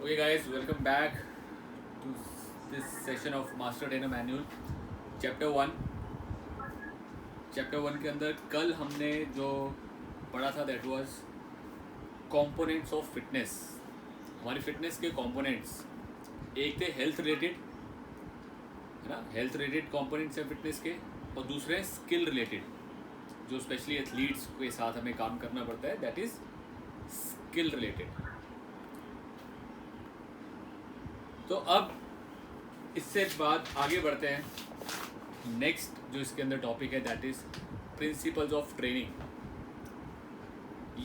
Okay guys, welcome back to this session of Master Trainer Manual chapter one. Chapter one के अंदर कल हमने जो पढ़ा था that was components of fitness. हमारी फिटनेस के कंपोनेंट्स एक थे हेल्थ रिलेटेड, है ना, हेल्थ रिलेटेड कंपोनेंट्स हैं फिटनेस के, और दूसरे हैं स्किल रिलेटेड जो स्पेशली एथलीट्स के साथ हमें काम करना पड़ता है, दैट इज स्किल रिलेटेड। तो अब इससे बाद आगे बढ़ते हैं। नेक्स्ट जो इसके अंदर टॉपिक है that is principles of training.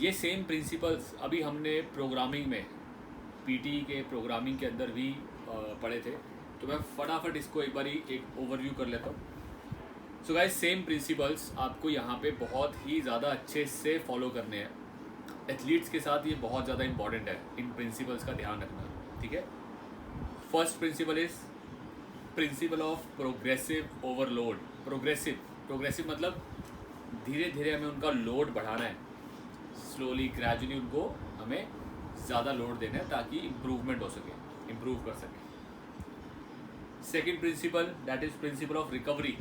ये सेम प्रिंसिपल्स अभी हमने प्रोग्रामिंग में पीटी के प्रोग्रामिंग के अंदर भी पढ़े थे, तो मैं फटाफट इसको एक बारी एक ओवरव्यू कर लेता हूँ। सो गाइस, सेम प्रिंसिपल्स आपको यहाँ पे बहुत ही ज़्यादा अच्छे से फॉलो करने हैं। एथलीट्स के साथ ये बहुत ज़्यादा इंपॉर्टेंट है इन प्रिंसिपल्स का ध्यान रखना, ठीक है। First principle is principle of progressive overload. Progressive मतलब धीरे धीरे हमें उनका लोड बढ़ाना है, स्लोली ग्रेजुअली उनको हमें ज़्यादा लोड देना है ताकि इम्प्रूवमेंट हो सके, इम्प्रूव कर सके। Second principal that is principle of recovery.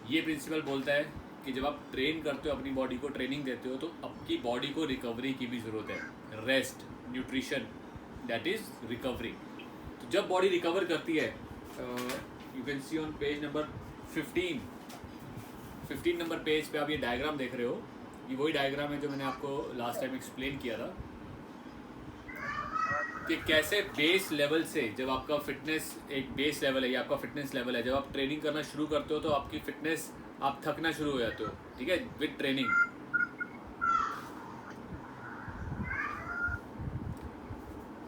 ये प्रिंसिपल बोलता है कि जब आप ट्रेन करते हो, अपनी बॉडी को ट्रेनिंग देते हो, तो आपकी बॉडी को रिकवरी की भी ज़रूरत है। Rest, nutrition, that is recovery. तो जब बॉडी रिकवर करती है, you can see on page number 15 number page पे आप ये डायग्राम देख रहे हो। ये वही डायग्राम है जो मैंने आपको लास्ट टाइम एक्सप्लेन किया था कि कैसे बेस लेवल से, जब आपका फिटनेस एक बेस लेवल है, ये आपका फिटनेस लेवल है, जब आप ट्रेनिंग करना शुरू करते हो तो आपकी फिटनेस, आप थकना शुरू हो जाते हो, ठीक है, विद ट्रेनिंग।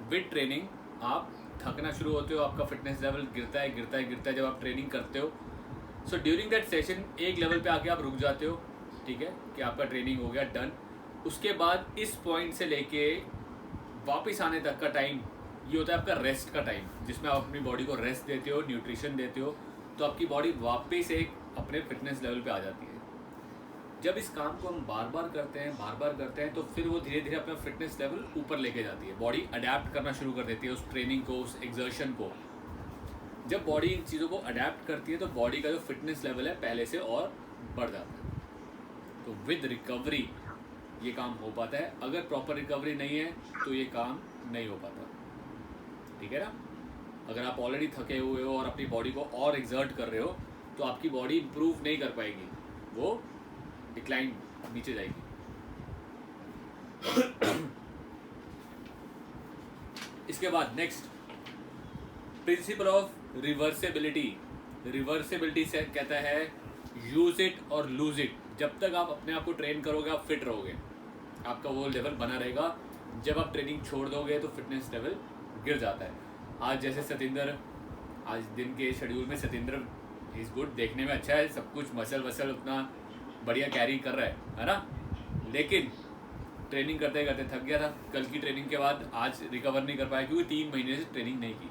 विद ट्रेनिंग आप थकना शुरू होते हो, आपका फिटनेस लेवल गिरता है जब आप ट्रेनिंग करते हो। सो ड्यूरिंग दैट सेशन एक लेवल पे आके आप रुक जाते हो, ठीक है, कि आपका ट्रेनिंग हो गया, डन। उसके बाद इस पॉइंट से लेके वापस आने तक का टाइम ये होता है आपका रेस्ट का टाइम, जिसमें आप अपनी बॉडी को रेस्ट देते हो, न्यूट्रिशन देते हो, तो आपकी बॉडी वापस एक अपने फिटनेस लेवल पे आ जाती है। जब इस काम को हम बार बार करते हैं तो फिर वो धीरे धीरे अपना फिटनेस लेवल ऊपर लेके जाती है। बॉडी अडेप्ट करना शुरू कर देती है उस ट्रेनिंग को, उस एग्जर्शन को। जब बॉडी इन चीज़ों को अडेप्ट करती है तो बॉडी का जो फिटनेस लेवल है पहले से और बढ़ जाता है। तो विद रिकवरी ये काम हो पाता है। अगर प्रॉपर रिकवरी नहीं है तो ये काम नहीं हो पाता, ठीक है ना। अगर आप ऑलरेडी थके हुए हो और अपनी बॉडी को और एक्सर्ट कर रहे हो तो आपकी बॉडी इंप्रूव नहीं कर पाएगी, वो डिक्लाइन, नीचे जाएगी। इसके बाद नेक्स्ट प्रिंसिपल ऑफ रिवर्सेबिलिटी। रिवर्सेबिलिटी से कहता है यूज इट और लूज इट। जब तक आप अपने आप को ट्रेन करोगे आप फिट रहोगे, आपका वो लेवल बना रहेगा। जब आप ट्रेनिंग छोड़ दोगे तो फिटनेस लेवल गिर जाता है। आज जैसे सतिंदर, आज दिन के शेड्यूल में सतिंदर इज़ गुड, देखने में अच्छा है, सब कुछ मसल वसल उतना बढ़िया कैरी कर रहा है ना, लेकिन ट्रेनिंग करते करते थक गया था। कल की ट्रेनिंग के बाद आज रिकवर नहीं कर पाया क्योंकि 3 महीने से ट्रेनिंग नहीं की।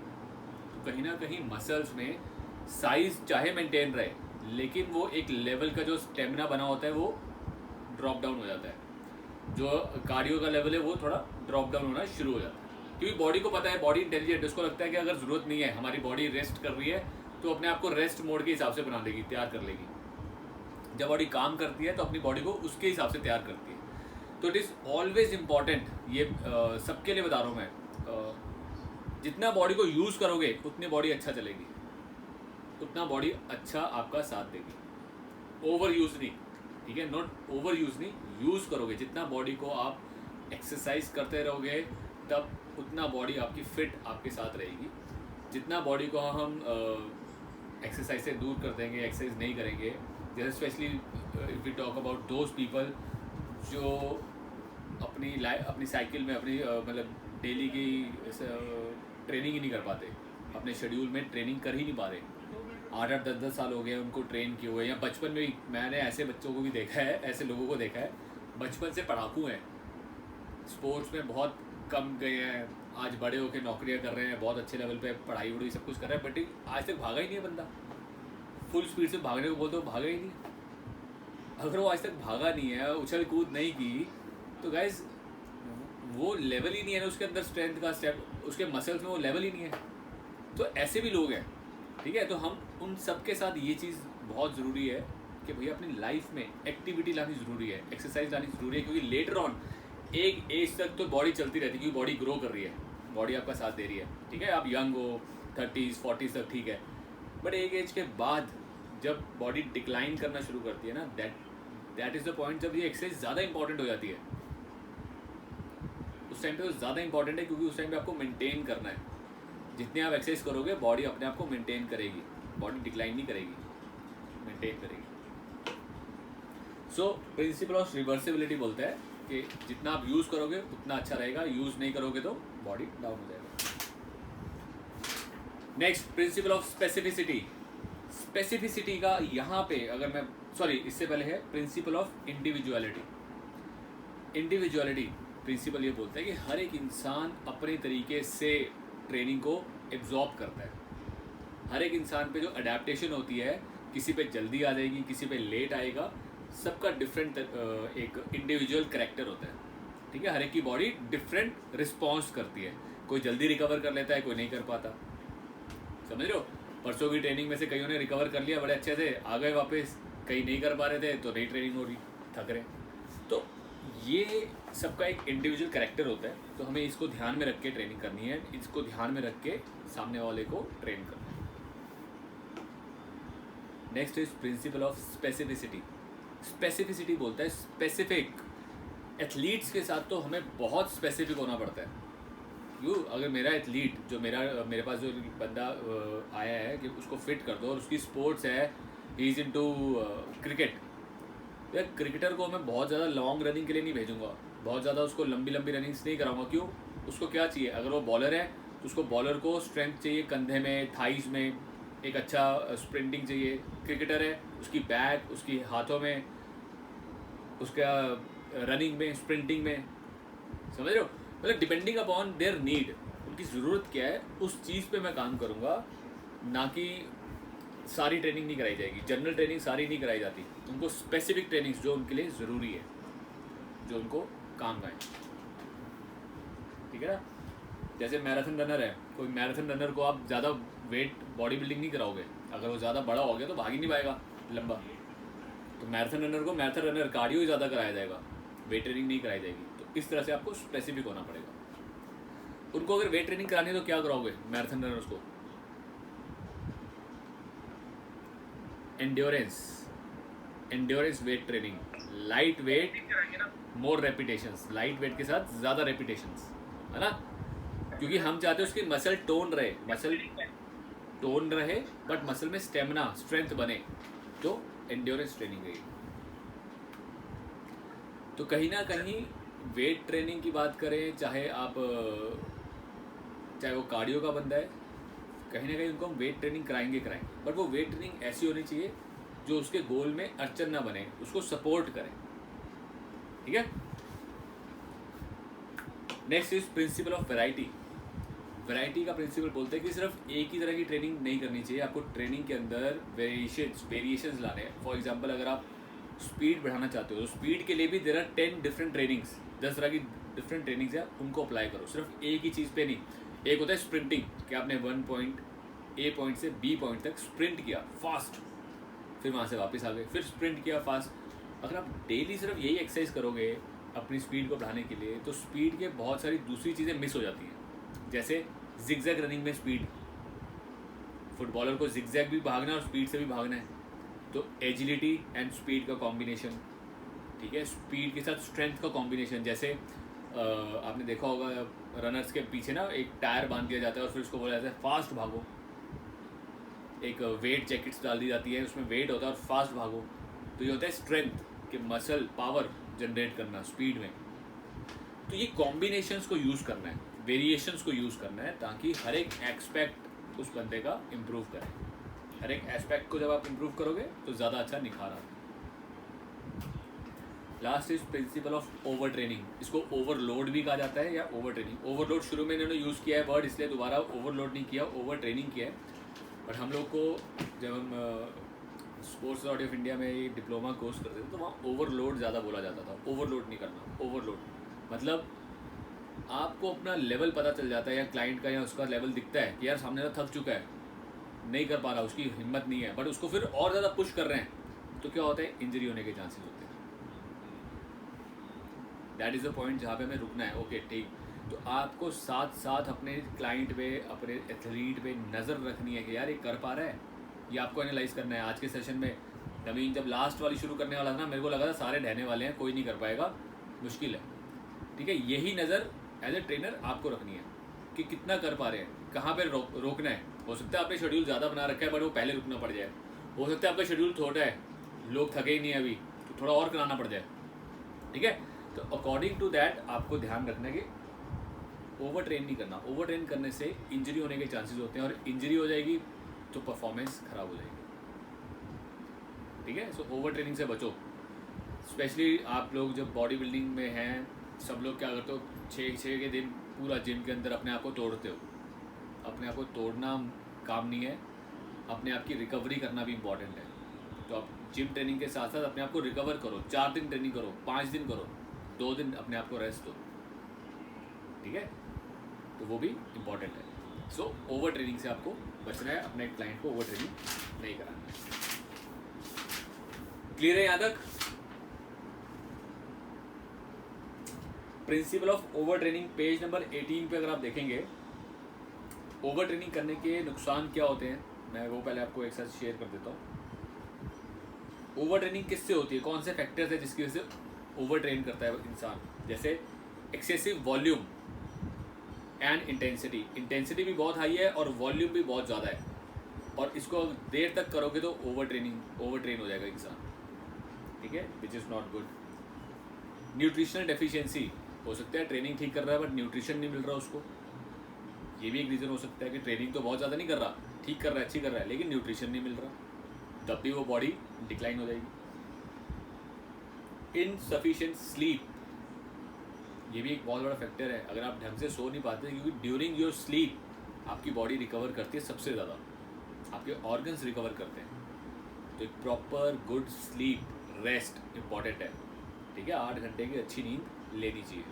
तो कहीं ना कहीं मसल्स में साइज चाहे मेंटेन रहे, लेकिन वो एक लेवल का जो स्टेमिना बना होता है वो ड्रॉप डाउन हो जाता है। जो कार्डियो का लेवल है वो थोड़ा ड्रॉप डाउन होना शुरू हो जाता है, क्योंकि बॉडी को पता है, बॉडी इंटेलिजेंट, उसको लगता है कि अगर ज़रूरत नहीं है, हमारी बॉडी रेस्ट कर रही है, तो अपने आप को रेस्ट मोड के हिसाब से बना लेगी, तैयार कर लेगी। जब बॉडी काम करती है तो अपनी बॉडी को उसके हिसाब से तैयार करती है। तो इट इज़ ऑलवेज इम्पॉर्टेंट, ये सबके लिए बता रहा हूँ मैं, जितना बॉडी को यूज़ करोगे उतनी बॉडी अच्छा चलेगी, उतना बॉडी अच्छा आपका साथ देगी। ओवर यूज़ नहीं, ठीक है, नॉट ओवर यूज़ नहीं, यूज़ करोगे जितना बॉडी को आप एक्सरसाइज करते रहोगे तब उतना बॉडी आपकी फिट आपके साथ रहेगी। जितना बॉडी को हम एक्सरसाइज से दूर कर देंगे, एक्सरसाइज नहीं करेंगे, जैसे specially if we talk about those people जो अपनी साइकिल में अपनी मतलब डेली की ट्रेनिंग ही नहीं कर पाते, अपने शेड्यूल में ट्रेनिंग कर ही नहीं पा रहे। 8-10 साल हो गए उनको ट्रेन किए हुए, या बचपन में ही मैंने ऐसे बच्चों को भी देखा है, ऐसे लोगों को देखा है, बचपन से पढ़ाकू हैं, स्पोर्ट्स में बहुत कम गए हैं, आज बड़े होकर नौकरियां कर रहे हैं, बहुत अच्छे लेवल पे पढ़ाई वढ़ाई सब कुछ कर रहे हैं, बट आज तक भागा ही नहीं है बंदा। फुल स्पीड से भागने को बोलते हो, भागा ही नहीं। अगर वो आज तक भागा नहीं है, उछल कूद नहीं की, तो गाइज वो लेवल ही नहीं है ना उसके अंदर, स्ट्रेंथ का स्टेप उसके मसल्स में वो लेवल ही नहीं है। तो ऐसे भी लोग हैं, ठीक है। तो हम उन सब के साथ ये चीज़ बहुत ज़रूरी है कि भैया अपनी लाइफ में एक्टिविटी लानी ज़रूरी है, एक्सरसाइज लानी ज़रूरी है, क्योंकि लेटर ऑन एक एज तक तो बॉडी चलती रहती है, क्योंकि बॉडी ग्रो कर रही है, बॉडी आपका साथ दे रही है, ठीक है। आप यंग हो 30s 40s तक, ठीक है, बट एक एज के बाद जब बॉडी डिक्लाइन करना शुरू करती है ना, दैट इज़ द पॉइंट जब ये एक्सरसाइज ज़्यादा इंपॉर्टेंट हो जाती है। उस टाइम पे तो ज़्यादा इंपॉर्टेंट है, क्योंकि उस टाइम पे आपको मेंटेन करना है। जितने आप एक्सरसाइज करोगे बॉडी अपने आप को मेंटेन करेगी, बॉडी डिक्लाइन नहीं करेगी, मेंटेन करेगी। सो प्रिंसिपल ऑफ रिवर्सिबिलिटी बोलता है कि जितना आप यूज़ करोगे उतना अच्छा रहेगा, यूज़ नहीं करोगे तो बॉडी डाउन हो जाएगा। Next, principle of specificity. Specificity का यहाँ पे अगर मैं इससे पहले है principle of individuality. Individuality principle ये बोलता है कि हर एक इंसान अपने तरीके से ट्रेनिंग को एब्जॉर्ब करता है। हर एक इंसान पे जो अडेप्टेशन होती है, किसी पे जल्दी आ जाएगी, किसी पे लेट आएगा, सबका डिफरेंट एक इंडिविजुअल कैरेक्टर होता है, ठीक है। हर एक की बॉडी डिफरेंट रिस्पॉन्स करती है, कोई जल्दी रिकवर कर लेता है, कोई नहीं कर पाता, समझ रहे हो। परसों की ट्रेनिंग में से कईयों ने रिकवर कर लिया बड़े अच्छे से, आ गए वापस, कई नहीं कर पा रहे थे तो नई ट्रेनिंग हो रही, थक रहे। तो ये सबका एक इंडिविजुअल कैरेक्टर होता है, तो हमें इसको ध्यान में रख के ट्रेनिंग करनी है, इसको ध्यान में रख के सामने वाले को ट्रेन करना है। Next is principal of specificity. Specificity बोलता है स्पेसिफिक। एथलीट्स के साथ तो हमें बहुत स्पेसिफिक होना पड़ता है। क्यों? अगर मेरा एथलीट जो मेरे पास जो बंदा आया है कि उसको फिट कर दो और उसकी स्पोर्ट्स है, ही इज़ इनटू क्रिकेट, यार क्रिकेटर को मैं बहुत ज़्यादा लॉन्ग रनिंग के लिए नहीं भेजूंगा, बहुत ज़्यादा उसको लंबी लंबी रनिंग्स नहीं कराऊंगा। क्यों? उसको क्या चाहिए? अगर वो बॉलर है तो उसको बॉलर को स्ट्रेंथ चाहिए कंधे में, थाइस में, एक अच्छा स्प्रिंटिंग चाहिए। क्रिकेटर है उसकी बैक, उसकी हाथों में, उसका रनिंग में, स्प्रिंटिंग में, समझ रहे हो। मतलब डिपेंडिंग अपॉन देयर नीड, उनकी ज़रूरत क्या है उस चीज़ पे मैं काम करूँगा, ना कि सारी ट्रेनिंग नहीं कराई जाएगी। जनरल ट्रेनिंग सारी नहीं कराई जाती, उनको स्पेसिफिक ट्रेनिंग्स जो उनके लिए ज़रूरी है, जो उनको काम आए, ठीक है ना। जैसे मैराथन रनर है, कोई मैराथन रनर को आप ज़्यादा वेट बॉडी बिल्डिंग नहीं कराओगे, अगर वो ज़्यादा बड़ा हो गया तो भाग ही नहीं पाएगा लंबा। तो मैराथन रनर को मैराथन रनर कार्डियो ही ज़्यादा कराया जाएगा, वेट ट्रेनिंग नहीं कराई जाएगी। तो इस तरह से आपको स्पेसिफिक होना पड़ेगा। उनको अगर वेट ट्रेनिंग करानी है तो क्या कराओगे मैराथन रनर्स को? Endurance weight training, light weight more repetitions, light weight के साथ ज़्यादा रेपिटेशंस, है ना। क्योंकि हम चाहते हैं उसकी मसल टोन रहे बट मसल में स्टेमिना, स्ट्रेंथ बने, तो एंड्योरेंस ट्रेनिंग है। तो कहीं ना कहीं वेट ट्रेनिंग की बात करें, चाहे वो कार्डियो का बंदा है, कहीं ना कहीं उनको हम वेट ट्रेनिंग कराएंगे, बट वो वेट ट्रेनिंग ऐसी होनी चाहिए जो उसके गोल में अड़चन ना बने, उसको सपोर्ट करें, ठीक है। Next is principle of variety. Variety का प्रिंसिपल बोलते हैं कि सिर्फ एक ही तरह की ट्रेनिंग नहीं करनी चाहिए, आपको ट्रेनिंग के अंदर वेरिएशंस लाने हैं। फॉर एग्जांपल अगर आप स्पीड बढ़ाना चाहते हो तो स्पीड के लिए भी देयर आर 10 डिफरेंट ट्रेनिंग्स, 10 तरह की डिफरेंट ट्रेनिंग्स है, उनको अप्लाई करो, सिर्फ एक ही चीज़ पे नहीं। एक होता है स्प्रिंटिंग, कि आपने A पॉइंट से B पॉइंट तक स्प्रिंट किया फास्ट, फिर वहाँ से वापस आ गए, फिर स्प्रिंट किया फास्ट। अगर आप डेली सिर्फ यही एक्सरसाइज करोगे अपनी स्पीड को बढ़ाने के लिए, तो स्पीड के बहुत सारी दूसरी चीज़ें मिस हो जाती हैं। जैसे जिगजैग रनिंग में स्पीड, फुटबॉलर को जिगजैग भी भागना है और स्पीड से भी भागना है, तो एजिलिटी एंड स्पीड का कॉम्बिनेशन, ठीक है। स्पीड के साथ स्ट्रेंथ का कॉम्बिनेशन, जैसे आपने देखा होगा रनर्स के पीछे ना एक टायर बांध दिया जाता है और फिर उसको बोला जाता है फास्ट भागो। एक वेट जैकेट्स डाल दी जाती है, उसमें वेट होता है और फास्ट भागो। तो ये होता है स्ट्रेंथ के मसल पावर जनरेट करना स्पीड में। तो ये कॉम्बिनेशंस को यूज़ करना है, वेरिएशंस को यूज़ करना है, ताकि हर एक एस्पेक्ट उस बंदे का इम्प्रूव करें। हर एक एस्पेक्ट को जब आप इम्प्रूव करोगे तो ज़्यादा अच्छा निखार आता है। Last is principle of over training. इसको ओवरलोड भी कहा जाता है या ओवर ट्रेनिंग। ओवरलोड शुरू में इन्होंने यूज़ किया है वर्ड, इसलिए दोबारा ओवरलोड नहीं किया, ओवर ट्रेनिंग किया है। बट हम लोग को जब हम स्पोर्ट्स अथॉरिटी ऑफ इंडिया में डिप्लोमा कोर्स करते थे तो वहाँ ओवरलोड ज़्यादा बोला जाता था। ओवरलोड नहीं करना, ओवरलोड मतलब आपको अपना लेवल पता चल जाता है या क्लाइंट का या उसका लेवल दिखता है कि यार सामने वाला थक चुका है, नहीं कर पा रहा, उसकी हिम्मत नहीं है, बट उसको फिर और ज़्यादा पुश कर रहे हैं, तो क्या होता है, इंजरी होने के चांसेस होते हैं। दैट इज़ द पॉइंट जहाँ पे हमें रुकना है। ओके ठीक, तो आपको साथ साथ अपने क्लाइंट पे, अपने एथलीट पे नज़र रखनी है कि यार ये कर पा रहा है, ये आपको एनालाइज करना है। आज के सेशन में नवीन जब लास्ट वाली शुरू करने वाला था ना, मेरे को लगा था सारे ढहने वाले हैं, कोई नहीं कर पाएगा, मुश्किल है। ठीक है, यही नज़र एज ए ट्रेनर आपको रखनी है कि कितना कर पा रहे हैं, कहाँ पे रोकना है। हो सकता है आपने शेड्यूल ज़्यादा बना रखा है बट वो पहले रुकना पड़ जाए, हो सकता है आपका शेड्यूल छोटा है, लोग थके ही नहीं अभी, तो थोड़ा और कराना पड़ जाए। ठीक है, तो अकॉर्डिंग टू दैट आपको ध्यान रखना है कि ओवर ट्रेन नहीं करना। ओवर ट्रेन करने से इंजरी होने के चांसेस होते हैं, और इंजरी हो जाएगी तो परफॉर्मेंस ख़राब हो जाएगी। ठीक है, सो ओवर ट्रेनिंग से बचो। स्पेशली आप लोग जब बॉडी बिल्डिंग में हैं, सब लोग क्या करते हो, 6 के दिन पूरा जिम के अंदर अपने आप को तोड़ते हो। अपने आप को तोड़ना काम नहीं है, अपने आप की रिकवरी करना भी इम्पॉर्टेंट है। तो आप जिम ट्रेनिंग के साथ साथ अपने आप को रिकवर करो। 4 दिन ट्रेनिंग करो, 5 दिन करो, 2 दिन अपने आप को रेस्ट दो। ठीक है, तो वो भी इम्पॉर्टेंट है। सो ओवर ट्रेनिंग से आपको बचना है, अपने क्लाइंट को ओवर ट्रेनिंग नहीं कराना है। क्लियर है यहाँ तक? Principle of over training page number 18 पे अगर आप देखेंगे, ओवर ट्रेनिंग करने के नुकसान क्या होते हैं, मैं वो पहले आपको एक साथ शेयर कर देता हूँ। ओवर ट्रेनिंग किससे होती है, कौन से फैक्टर्स है जिसकी वजह से ओवर ट्रेन करता है इंसान। जैसे excessive volume and intensity. Intensity भी बहुत हाई है और वॉल्यूम भी बहुत ज़्यादा है, और इसको देर तक करोगे तो ओवर ट्रेन हो जाएगा इंसान। ठीक है, which is not good. Nutritional deficiency, हो सकता है ट्रेनिंग ठीक कर रहा है बट न्यूट्रिशन नहीं मिल रहा उसको, ये भी एक रीज़न हो सकता है कि ट्रेनिंग तो बहुत ज़्यादा नहीं कर रहा, ठीक कर रहा है, अच्छी कर रहा है, लेकिन न्यूट्रिशन नहीं मिल रहा, तब भी वो बॉडी डिक्लाइन हो जाएगी। इनसफिशिएंट स्लीप, ये भी एक बहुत बड़ा फैक्टर है। अगर आप ढंग से सो नहीं पाते, क्योंकि ड्यूरिंग योर स्लीप आपकी बॉडी रिकवर करती है सबसे ज़्यादा, आपके ऑर्गन्स रिकवर करते हैं। तो एक proper good sleep, rest important है। ठीक है, 8 घंटे की अच्छी नींद लेनी चाहिए।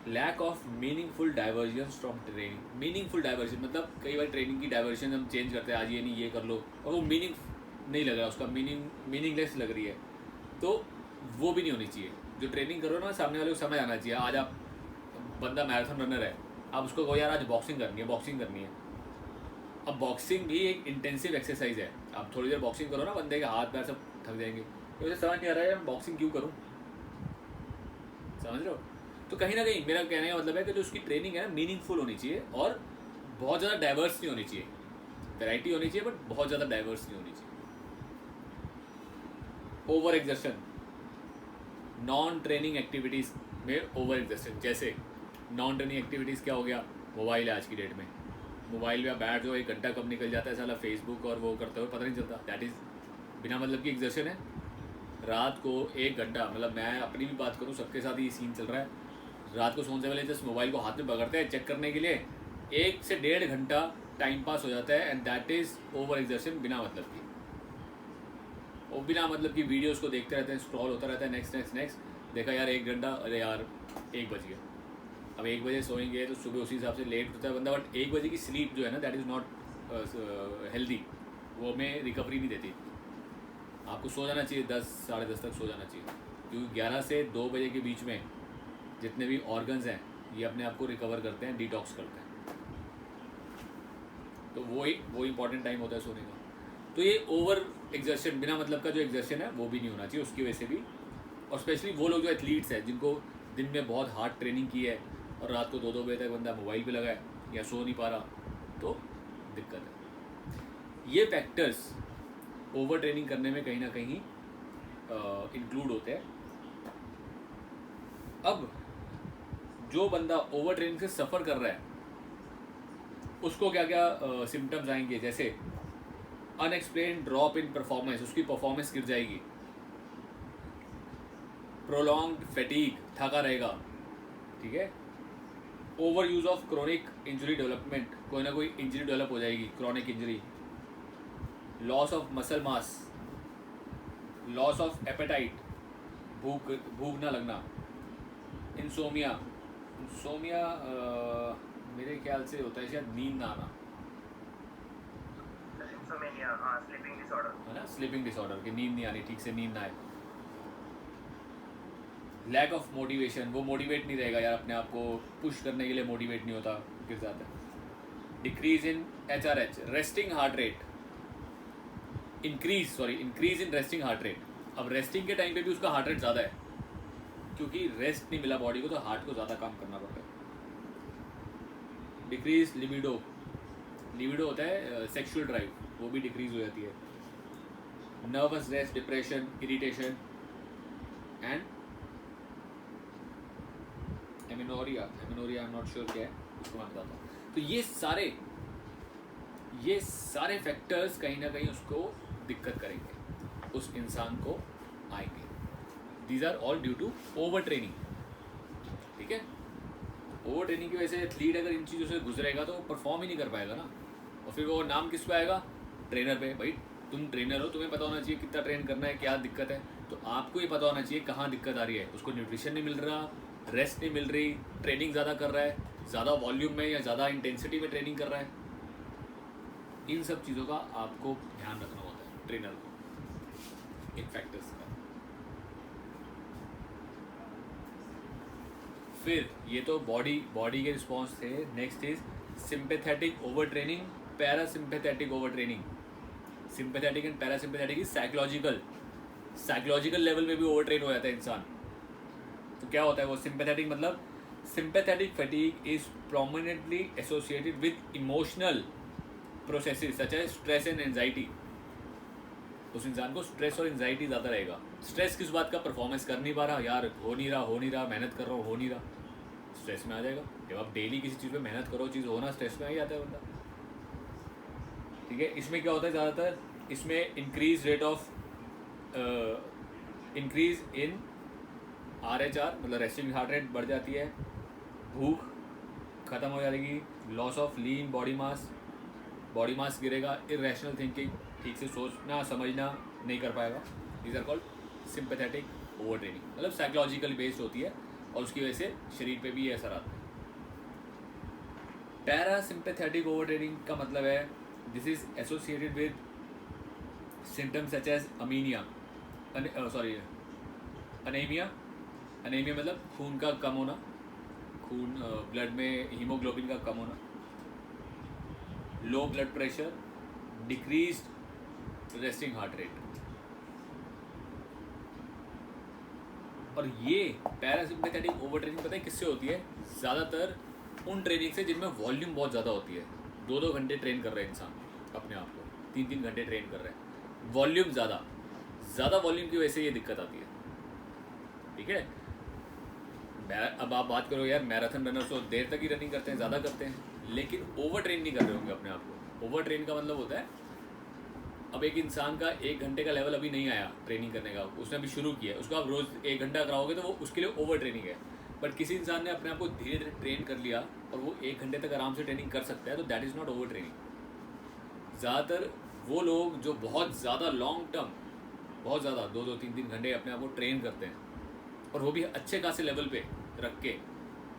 Lack of meaningful diversion from training. Meaningful diversion मतलब कई बार ट्रेनिंग की डाइवर्जन हम चेंज करते हैं, आज ये नहीं ये कर लो, और वो मीनिंग नहीं लग रहा, उसका मीनिंगलेस लग रही है, तो वो भी नहीं होनी चाहिए। जो ट्रेनिंग करो ना, सामने वाले को समझ आना चाहिए। आज आप बंदा मैराथन रनर है, आप उसको कहो यार आज बॉक्सिंग करनी है। अब बॉक्सिंग भी एक इंटेंसिव एक्सरसाइज है। आप थोड़ी देर बॉक्सिंग करो ना, बंदे के हाथ पैर सब थक जाएंगे, तो मुझे समझ नहीं आ रहा है मैं बॉक्सिंग क्यों करूँ, समझ रहे हो। तो कहीं ना कहीं मेरा कहने का मतलब है कि जो उसकी ट्रेनिंग है मीनिंगफुल होनी चाहिए, और बहुत ज़्यादा डाइवर्स नहीं होनी चाहिए। वैरायटी होनी चाहिए बट बहुत ज़्यादा डाइवर्स नहीं होनी चाहिए। Over exertion, non training activities में ओवर एग्जर्शन। जैसे नॉन ट्रेनिंग एक्टिविटीज़ क्या हो गया, मोबाइल है आज की डेट में, मोबाइल में आप बैठ जाओ, 1 घंटा कब निकल जाता है साला फेसबुक और वो करते हुए पता नहीं चलता। दैट इज़ बिना मतलब की एग्जर्शन है। रात को 1 घंटा, मतलब मैं अपनी भी बात करूँ, सबके साथ ही सीन चल रहा है, रात को सोने से पहले जस्ट मोबाइल को हाथ में पकड़ते हैं चेक करने के लिए, 1 से 1.5 घंटा टाइम पास हो जाता है, and that is over exertion बिना मतलब की। और बिना मतलब की वीडियोस को देखते रहते हैं, स्क्रॉल होता रहता है, नेक्स्ट, देखा यार 1 घंटा, अरे यार 1 बज गया। अब 1 बजे सोएंगे तो सुबह उसी हिसाब से लेट होता है बंदा, बट 1 बजे की स्लीप जो है ना, दैट इज़ नॉट हेल्दी, वो हमें रिकवरी नहीं देती। आपको सो जाना चाहिए 10 साढ़े 10 तक सो जाना चाहिए, क्योंकि 11 से 2 बजे के बीच में जितने भी ऑर्गन्स हैं ये अपने आप को रिकवर करते हैं, डिटॉक्स करते हैं, तो वो इंपॉर्टेंट टाइम होता है सोने का। तो ये ओवर एग्जर्शन, बिना मतलब का जो एग्जर्शन है वो भी नहीं होना चाहिए, उसकी वजह से भी। और स्पेशली वो लोग जो एथलीट्स हैं जिनको दिन में बहुत हार्ड ट्रेनिंग की है और रात को 2-2 बजे तक बंदा मोबाइल पे लगा है या सो नहीं पा रहा, तो दिक्कत है। ये फैक्टर्स ओवर ट्रेनिंग करने में कहीं ना कहीं इंक्लूड होते हैं। अब जो बंदा ओवर ट्रेनिंग से सफ़र कर रहा है उसको क्या क्या सिम्टम्स आएंगे, जैसे अनएक्सप्लेन ड्रॉप इन परफॉर्मेंस, उसकी परफॉर्मेंस गिर जाएगी। प्रोलॉन्ग्ड फैटीग, थका रहेगा। ठीक है, over use of chronic injury development, कोई ना कोई इंजरी डेवलप हो जाएगी, chronic injury. Loss of muscle mass, loss of appetite, भूख भूख ना लगना, इंसोमिया, इंसोमिया मेरे ख्याल से होता है शायद नींद ना आना, स्लीपिंग डिसऑर्डर है ना, स्लीपिंग डिसऑर्डर, कि नींद नहीं आनी, ठीक से नींद ना आए। लैक ऑफ मोटिवेशन, वो मोटिवेट नहीं रहेगा यार, अपने आप को पुश करने के लिए मोटिवेट नहीं होता, गिर जाता है। Decrease in HRH, resting heart rate, increase in resting heart rate. अब रेस्टिंग के टाइम पे भी उसका हार्ट रेट ज़्यादा है, क्योंकि रेस्ट नहीं मिला बॉडी को, तो हार्ट को ज़्यादा काम करना पड़ता है। डिक्रीज लिबिडो, लिबिडो होता है सेक्सुअल ड्राइव, वो भी डिक्रीज हो जाती है। Nervous rest, depression, irritation and amenorrhoea, amenorrhoea I am not sure क्या है, उसको मैं बताता हूँ। तो ये सारे फैक्टर्स कहीं ना कहीं उसको दिक्कत करेंगे, उस इंसान को आएंगे। These are all due to over training, ठीक है। ओवर ट्रेनिंग की वजह से एथलीट अगर इन चीज़ों से गुजरेगा तो वो परफॉर्म ही नहीं कर पाएगा ना, और फिर वो नाम किस पे आएगा, ट्रेनर पे। भाई तुम ट्रेनर हो, तुम्हें पता होना चाहिए कितना ट्रेन करना है, क्या दिक्कत है, तो आपको ये पता होना चाहिए कहाँ दिक्कत आ रही है। उसको न्यूट्रिशन नहीं मिल रहा, रेस्ट नहीं मिल रही, ट्रेनिंग ज़्यादा कर रहा है, ज़्यादा वॉल्यूम में या ज़्यादा इंटेंसिटी में ट्रेनिंग कर रहा है, इन सब चीज़ों का आपको ध्यान रखना होता है ट्रेनर को, इन फैक्टर्स का। फिर ये तो बॉडी के रिस्पॉन्स थे। Next is sympathetic over training, parasympathetic over training. Sympathetic and parasympathetic is psychological level पे भी ओवर ट्रेन हो जाता है इंसान। तो क्या होता है वो सिंपैथेटिक, मतलब sympathetic fatigue is prominently associated with emotional processes such as stress and anxiety. उस इंसान को स्ट्रेस और एंजाइटी ज़्यादा रहेगा। स्ट्रेस किस बात का, परफॉर्मेंस कर नहीं पा रहा यार, हो नहीं रहा, मेहनत कर रहा हूँ, हो नहीं रहा, स्ट्रेस में आ जाएगा। जब आप डेली किसी चीज़ पे मेहनत करो, चीज़ होना, स्ट्रेस में आ ही जाता है बंदा, ठीक है। इसमें क्या होता है ज़्यादातर, इसमें इंक्रीज इन RHR, मतलब रेस्टिंग हार्ट रेट बढ़ जाती है, भूख ख़त्म हो जाएगी, loss of lean body mass गिरेगा, इरेशनल थिंकिंग, ठीक से सोचना समझना नहीं कर पाएगा। These are called sympathetic over training, मतलब साइकोलॉजिकल बेस्ड होती है और उसकी वजह से शरीर पे भी ये असर आता है। पैरासिम्पैथेटिक ओवर ट्रेनिंग का मतलब है this is associated with symptoms such as anaemia, मतलब खून का कम होना, ब्लड में हीमोग्लोबिन का कम होना, low blood pressure, decreased resting heart rate. और ये पैरासिम्पैथेटिक ओवर ट्रेनिंग पता है किससे होती है, ज़्यादातर उन ट्रेनिंग से जिनमें वॉल्यूम बहुत ज़्यादा होती है। 2-2 घंटे ट्रेन कर रहे हैं इंसान अपने आप को, 3-3 घंटे ट्रेन कर रहे हैं, वॉल्यूम ज़्यादा वॉल्यूम की वजह से ये दिक्कत आती है, ठीक है। अब आप बात करो यार, मैराथन रनर्स तो देर तक ही रनिंग करते हैं, ज़्यादा करते हैं, लेकिन ओवर ट्रेन नहीं कर रहे होंगे अपने आप को। ओवर ट्रेन का मतलब होता है, अब एक इंसान का 1 घंटे का लेवल अभी नहीं आया ट्रेनिंग करने का, उसने अभी शुरू किया है, उसको आप रोज़ 1 घंटा कराओगे तो वो उसके लिए ओवर ट्रेनिंग है। बट किसी इंसान ने अपने आप को धीरे धीरे ट्रेन कर लिया और वो 1 घंटे तक आराम से ट्रेनिंग कर सकता है, तो that is not over training. ज़्यादातर वो लोग जो बहुत ज़्यादा लॉन्ग टर्म, बहुत ज़्यादा 2-2, 3-3 घंटे अपने आप को ट्रेन करते हैं, और वो भी अच्छे खासे लेवल पे रख के,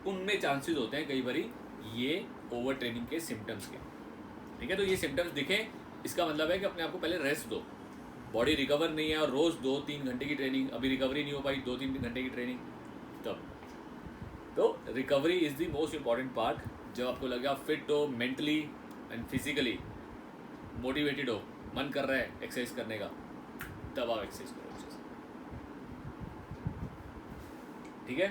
उनमें चांसेस होते हैं कई बारी ये ओवर ट्रेनिंग के सिम्टम्स के, ठीक है। तो ये सिम्टम्स दिखें, इसका मतलब है कि अपने आप को पहले रेस्ट दो, बॉडी रिकवर नहीं है, और रोज़ 2-3 घंटे की ट्रेनिंग, अभी रिकवरी नहीं हो पाई 2-3 घंटे की ट्रेनिंग, तब तो recovery is the most important part. जब आपको लगे आप फिट हो, मेंटली एंड फिजिकली मोटिवेटेड हो, मन कर रहा है एक्सरसाइज करने का, तब आप एक्सरसाइज करो, ठीक है।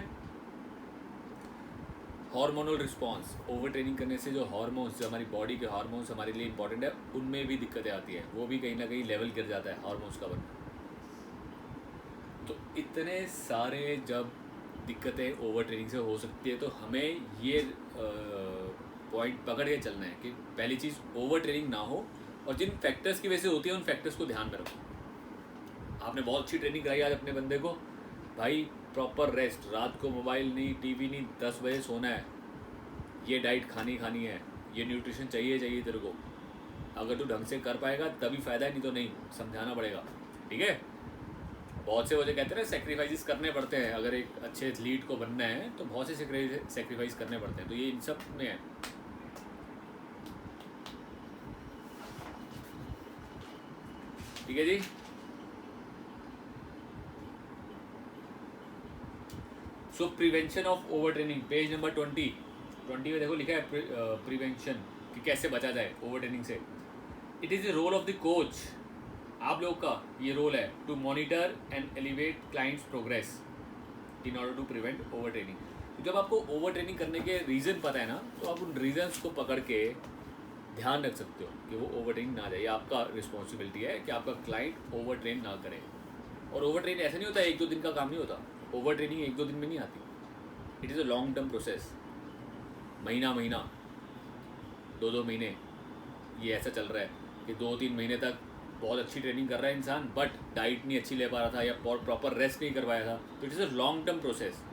हार्मोनल रिस्पॉन्स, ओवर ट्रेनिंग करने से जो हार्मोन्स, जो हमारी बॉडी के हार्मोन्स हमारे लिए इंपॉर्टेंट है, उनमें भी दिक्कतें आती हैं, वो भी कहीं ना कहीं लेवल गिर जाता है हार्मोन्स का बनना। तो इतने सारे जब दिक्कतें ओवर ट्रेनिंग से हो सकती है, तो हमें ये पॉइंट पकड़ के चलना है कि पहली चीज़ ओवर ट्रेनिंग ना हो, और जिन फैक्टर्स की वजह से होती है उन फैक्टर्स को ध्यान में रखो। आपने बहुत अच्छी ट्रेनिंग कराई आज अपने बंदे को, भाई प्रॉपर रेस्ट, रात को मोबाइल नहीं, टीवी नहीं, 10 बजे सोना है, ये डाइट खानी है, ये न्यूट्रिशन चाहिए तेरे को। अगर तू ढंग से कर पाएगा तभी फ़ायदा है, नहीं तो नहीं, समझाना पड़ेगा, ठीक है। बहुत से वो जो कहते हैं ना सेक्रीफाइसेस करने पड़ते हैं, अगर एक अच्छे एथलीट को बनना है तो बहुत से सेक्रीफाइस करने पड़ते हैं, तो ये इन सब में है। ठीक है जी। So prevention of over training, page number 20 में देखो लिखा है प्रिवेंशन कि कैसे बचा जाए ओवर ट्रेनिंग से। It is the role of the coach, आप लोग का ये रोल है to monitor and elevate clients progress in order to prevent over training. तो जब आपको ओवर ट्रेनिंग करने के रीज़न पता है ना, तो आप उन रीजंस को पकड़ के ध्यान रख सकते हो कि वो ओवर ट्रेनिंग ना जाए। आपका रिस्पॉन्सिबिलिटी है कि आपका क्लाइंट ओवर ट्रेन ना करे। और ओवर ट्रेन ऐसा नहीं होता, 1-2 दिन का काम नहीं होता। ओवर ट्रेनिंग 1-2 दिन में नहीं आती, it is a long term process. महीना 2-2 महीने ये ऐसा चल रहा है कि 2-3 महीने तक बहुत अच्छी ट्रेनिंग कर रहा है इंसान, बट डाइट नहीं अच्छी ले पा रहा था या प्रॉपर रेस्ट नहीं कर पाया था, तो it is a long term process.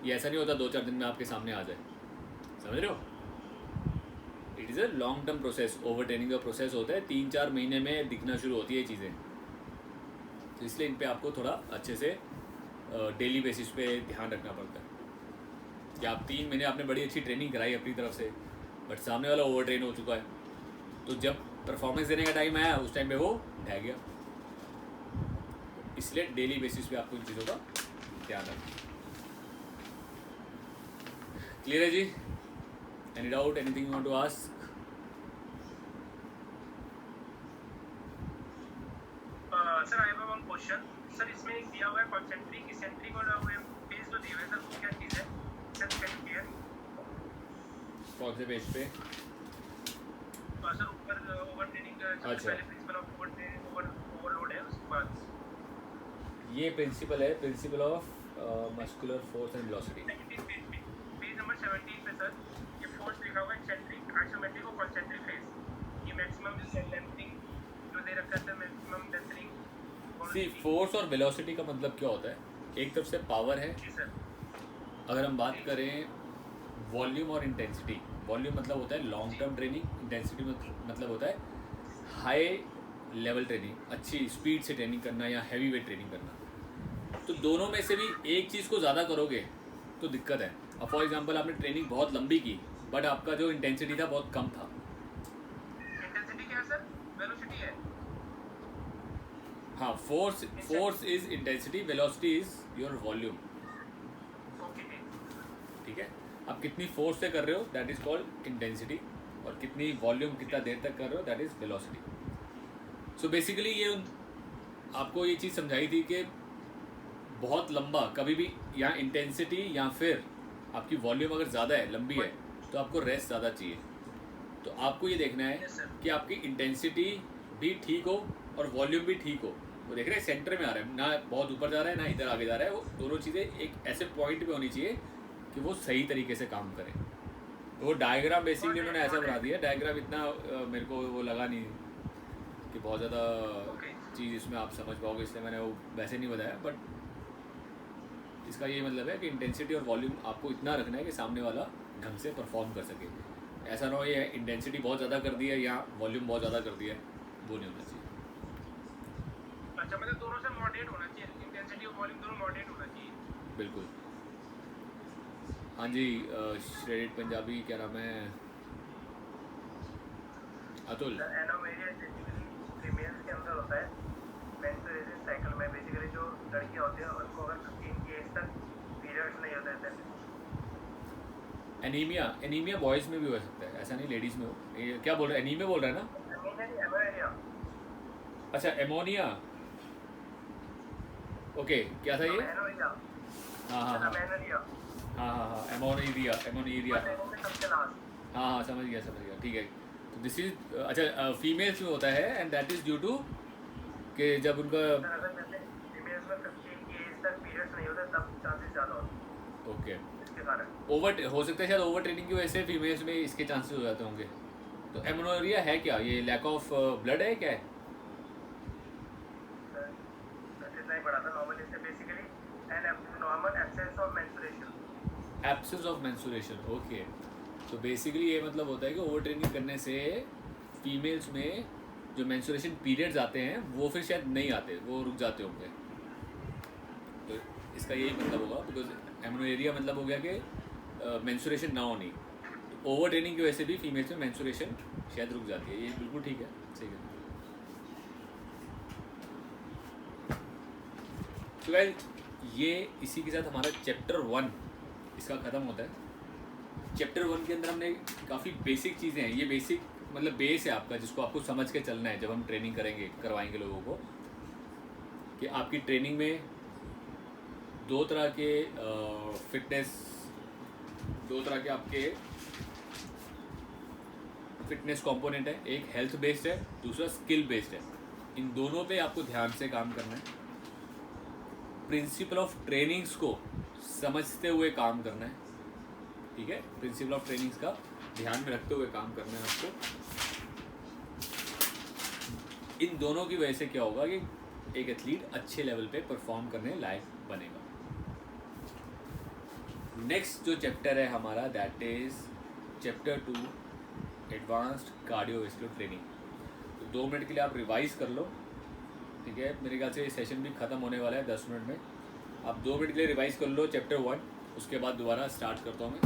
ये ऐसा नहीं होता 2-4 दिन में आपके सामने आ जाए, समझ रहे हो? It is a long term process. Over training का प्रोसेस होता है 3-4 महीने में दिखना शुरू होती है चीज़ें। तो इसलिए इन पे आपको थोड़ा अच्छे से डेली बेसिस पे ध्यान रखना पड़ता है कि आप 3 महीने आपने बड़ी अच्छी ट्रेनिंग कराई अपनी तरफ से, बट सामने वाला ओवर ट्रेन हो चुका है, तो जब परफॉर्मेंस देने का टाइम आया उस टाइम पे वो ढह गया। इसलिए डेली बेसिस पे आपको इन चीज़ों का ध्यान रखना। क्लियर है जी? Any doubt, anything you want to ask? Sir I have one question. Sir इसमें एक दिया हुआ है कॉन्सेंट्रिक इसेंट्रिक और पेज जो दिया हुआ है सर, वो क्या चीज़ है? Sir can you clear? कौन से पेज पे? सर ऊपर ओवर ट्रेनिंग का अच्छा। पहले प्रिंसिपल ऑफ ओवरलोड है, उसके बाद ये प्रिंसिपल है, principle of muscular force and velocity. Page number 17 पे सर ये फोर्स लिखा हुआ है एक्सेंट्रिक, आइसोमेट्रिक और कॉन्सेंट्रिक फेज। ये मैक्सिमम लेंथनिंग जो दे रखा है सर, मैक्सिमम लेंथनिंग। सी फोर्स और वेलोसिटी का मतलब क्या होता है? एक तरफ से पावर है, जी सर। अगर हम बात करें वॉल्यूम और इंटेंसिटी। वॉल्यूम मतलब होता है लॉन्ग टर्म ट्रेनिंग, इंटेंसिटी मतलब होता है हाई लेवल ट्रेनिंग, अच्छी स्पीड से ट्रेनिंग करना या हैवी वेट ट्रेनिंग करना। तो दोनों में से भी एक चीज़ को ज़्यादा करोगे तो दिक्कत है। अब फॉर एग्जांपल आपने ट्रेनिंग बहुत लंबी की, बट आपका जो इंटेंसिटी था बहुत कम था। इंटेंसिटी क्या है सर? वेलोसिटी है। हाँ, force is intensity, velocity is your volume. Okay ठीक है, आप कितनी फोर्स से कर रहे हो दैट इज कॉल्ड इंटेंसिटी, और कितनी वॉल्यूम कितना देर तक कर रहे हो that is velocity. So basically ये आपको ये चीज़ समझाई थी कि बहुत लंबा कभी भी या इंटेंसिटी या फिर आपकी वॉल्यूम अगर ज़्यादा है, लंबी है, तो आपको रेस्ट ज़्यादा चाहिए। तो आपको ये देखना है कि आपकी इंटेंसिटी भी ठीक हो और वॉल्यूम भी ठीक हो। वो देख रहे हैं सेंटर में आ रहा है, ना बहुत ऊपर जा रहा है ना इधर आगे जा रहा है, वो दोनों चीज़ें एक ऐसे पॉइंट पे होनी चाहिए कि वो सही तरीके से काम करें। तो वो डायग्राम बेसिकली उन्होंने ऐसा बना दिया। डायग्राम इतना मेरे को वो लगा नहीं कि बहुत ज़्यादा चीज़ इसमें आप समझ पाओगे, इसलिए मैंने वो वैसे नहीं बताया। बट इसका ये मतलब है कि इंटेंसिटी और वॉल्यूम आपको इतना रखना है कि सामने वाला ढंग से परफॉर्म कर सके। ऐसा ना हो ये इंटेंसिटी बहुत ज़्यादा कर दी है या वॉल्यूम बहुत ज़्यादा कर दिया है, वो नहीं होना चाहिए। अच्छा, मतलब दोनों से मॉडरेट होना चाहिए, इंटेंसिटी और वॉल्यूम दोनों मॉडरेट होना चाहिए। बिल्कुल। हाँ जी, श्रेडिट पंजाबी, क्या नाम है? अतुल। एनोमेरिया बेसिकली फीमेल्स के अंदर होता है। मेंस्ट्रुएशन साइकिल में बेसिकली जो लड़कियां होती हैं उनको अगर 15 की एज तक पीरियड्स नहीं होते हैं। एनीमिया बॉयज़ में भी हो सकता है, ऐसा नहीं लेडीज़ में हो। ये क्या बोल रहा है? एनीमिया बोल रहा है ना? एनोमेरिया। अच्छा, एमोनिया। ओके, क्या था ये? एनोमेरिया। हाँ हाँ हाँ एनोमेरिया। हाँ, एमोनीरिया। सबसे लास्ट। हाँ, समझ गया। ठीक है, तो दिस इज अच्छा फीमेल्स में होता है and that is due to कि जब उनका फीमेल्स में 15 की एज तक पीरियड्स नहीं होते तब चांसेस ज़्यादा होते हैं। ओके इसके कारण ओवर हो सकता है, शायद ओवर ट्रेनिंग की वजह से फीमेल्स में इसके चांसेस हो जाते होंगे। तो एमोनोरिया है क्या? ये लैक ऑफ ब्लड है क्या है? इतना ही पढ़ा था नॉर्मली से। Basically an normal absence of menstruation. Absence of menstruation. Okay, तो बेसिकली ये मतलब होता है कि ओवर ट्रेनिंग करने से फीमेल्स में जो मेंस्ट्रुएशन पीरियड्स आते हैं वो फिर शायद नहीं आते, वो रुक जाते होंगे। तो इसका यही मतलब होगा, बिकॉज एमनोरेरिया मतलब हो गया कि मेंस्ट्रुएशन ना होनी। ओवर ट्रेनिंग की वजह से भी फीमेल्स में मेंस्ट्रुएशन शायद रुक जाती है। ये बिल्कुल ठीक है, सही है। तो गाइस ये इसी के साथ हमारा चैप्टर 1 इसका ख़त्म होता है। चैप्टर 1 के अंदर हमने काफ़ी बेसिक चीज़ें हैं, ये बेसिक मतलब बेस है आपका, जिसको आपको समझ के चलना है जब हम ट्रेनिंग करवाएंगे लोगों को, कि आपकी ट्रेनिंग में दो तरह के आपके फिटनेस कंपोनेंट है, एक हेल्थ बेस्ड है, दूसरा स्किल बेस्ड है। इन दोनों पे आपको ध्यान से काम करना है, प्रिंसिपल ऑफ ट्रेनिंग्स को समझते हुए काम करना है, ठीक है। प्रिंसिपल ऑफ ट्रेनिंग्स का ध्यान में रखते हुए काम करना है आपको। इन दोनों की वजह से क्या होगा कि एक एथलीट अच्छे लेवल पे परफॉर्म करने लायक बनेगा। नेक्स्ट जो चैप्टर है हमारा, that is chapter 2 advanced cardiovascular training. तो 2 मिनट के लिए आप रिवाइज कर लो, ठीक है। मेरे ख्याल से ये सेशन भी ख़त्म होने वाला है 10 मिनट में। आप 2 मिनट के लिए रिवाइज कर लो चैप्टर 1, उसके बाद दोबारा स्टार्ट करता हूँ मैं।